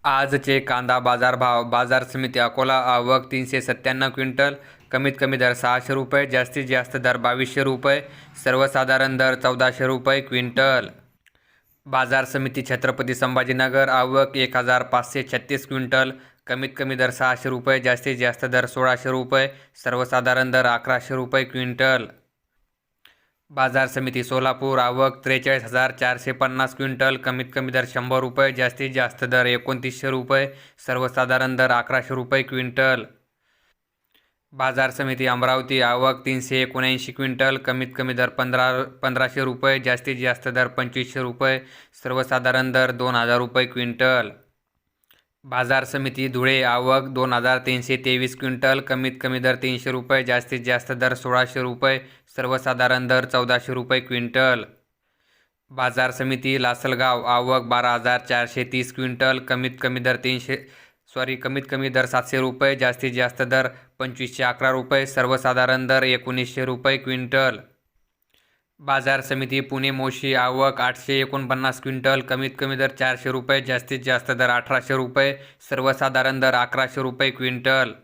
आजचे कांदा बाजारभाव. बाजार समिती अकोला. आवक 397 क्विंटल. कमीत कमी दर 600 रुपये, जास्तीत जास्त दर 2200 रुपये, सर्वसाधारण दर 1400 रुपये क्विंटल. बाजार समिती छत्रपती संभाजीनगर. आवक 1536 क्विंटल. कमीत कमी दर 600 रुपये, जास्तीत जास्त दर 1600 रुपये, सर्वसाधारण दर 1100 रुपये क्विंटल. बाजार समिती सोलापूर. आवक 43,450 क्विंटल. कमीत कमी दर 100 रुपये, जास्तीत जास्त दर 2900 रुपये, सर्वसाधारण दर 1100 रुपये क्विंटल. बाजार समिती अमरावती. आवक 379 क्विंटल. कमीत कमी दर 1500 रुपये, जास्तीत जास्त दर 2500 रुपये, सर्वसाधारण दर 2000 रुपये क्विंटल. बाजार समिती धुळे. आवक 2323 क्विंटल. कमीत कमी दर 300 रुपये, जास्तीत जास्त दर 1600 रुपये, सर्वसाधारण दर 1400 रुपये क्विंटल. बाजार समिती लासलगाव. आवक 12,430 क्विंटल. कमीत कमी दर 700 रुपये, जास्तीत जास्त दर 2511 रुपये, सर्वसाधारण दर 1900 रुपये क्विंटल. बाजार समिती पुणे मोशी. आवक 849 क्विंटल. कमीत कमी दर 400 रुपये, जास्तीत जास्त दर 1800 रुपये, सर्वसाधारण दर 1100 रुपये क्विंटल.